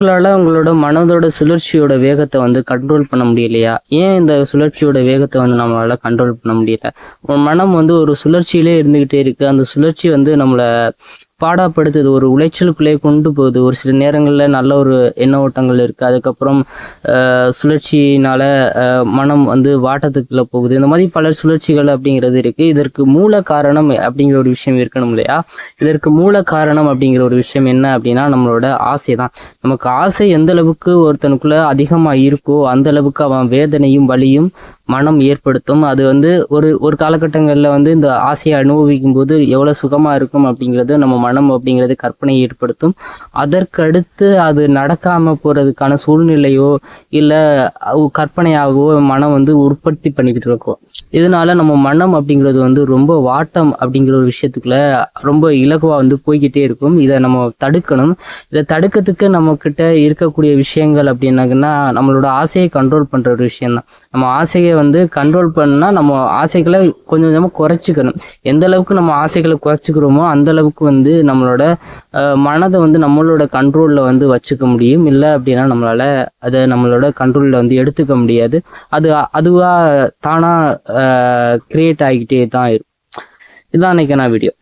உங்களால உங்களோட மனதோட சுழற்சியோட வேகத்தை வந்து கண்ட்ரோல் பண்ண முடியலையா? ஏன் இந்த சுழற்சியோட வேகத்தை வந்து நம்மளால கண்ட்ரோல் பண்ண முடியல? உன் மனம் வந்து ஒரு சுழற்சியிலே இருந்துகிட்டே இருக்கு. அந்த சுழற்சி வந்து நம்மள பாடாப்படுத்துது. ஒரு உளைச்சலுக்குள்ளே கொண்டு போகுது. ஒரு சில நேரங்கள்ல நல்ல ஒரு எண்ண ஓட்டங்கள் இருக்கு. அதுக்கப்புறம் சுழற்சியினால மனம் வந்து வாட்டத்துக்குள்ள போகுது. இந்த மாதிரி பல சுழற்சிகள் அப்படிங்கிறது இருக்கு. இதற்கு மூல காரணம் அப்படிங்கிற ஒரு விஷயம் இருக்கணும் இல்லையா? இதற்கு மூல காரணம் அப்படிங்கிற ஒரு விஷயம் என்ன அப்படின்னா, நம்மளோட ஆசை தான். நமக்கு ஆசை எந்த அளவுக்கு ஒருத்தனுக்குள்ள அதிகமா இருக்கோ, அந்த அளவுக்கு அவன் வேதனையும் வலியும் மனம் ஏற்படுத்தும். அது வந்து ஒரு ஒரு காலகட்டங்கள்ல வந்து இந்த ஆசையை அனுபவிக்கும் போது எவ்வளவு சுகமா இருக்கும் அப்படிங்கிறது நம்ம மனம் அப்படிங்கிறது கற்பனை ஏற்படுத்தும். அதற்கடுத்து அது நடக்காம போறதுக்கான சூழ்நிலையோ இல்ல கற்பனையாகவோ மனம் வந்து உற்பத்தி பண்ணிக்கிட்டு இருக்கும். இதனால நம்ம மனம் அப்படிங்கிறது வந்து ரொம்ப வாட்டம் அப்படிங்கிற ஒரு விஷயத்துக்குள்ள ரொம்ப இலகுவா வந்து போய்கிட்டே இருக்கும். இதை நம்ம தடுக்கணும். இதை தடுக்கிறதுக்கு நம்ம கிட்ட இருக்கக்கூடிய விஷயங்கள் அப்படின்னாங்கன்னா, நம்மளோட ஆசையை கண்ட்ரோல் பண்ற ஒரு விஷயம் தான். நம்ம ஆசையை வந்து கண்ட்ரோல் பண்ணா நம்ம ஆசைகளை கொஞ்சம் கொஞ்சமாக குறைச்சிக்கணும். எந்த அளவுக்கு நம்ம ஆசைகளை குறைச்சிக்கிறோமோ அந்த அளவுக்கு வந்து நம்மளோட மனதை வந்து நம்மளோட கண்ட்ரோலில் வந்து வச்சுக்க முடியும். இல்லை அப்படின்னா நம்மளால அதை நம்மளோட கண்ட்ரோலில் வந்து எடுத்துக்க முடியாது. அது அதுவாக தானாக கிரியேட் ஆகிக்கிட்டே தான் இருக்கும். இதுதான் அன்னைக்கான வீடியோ.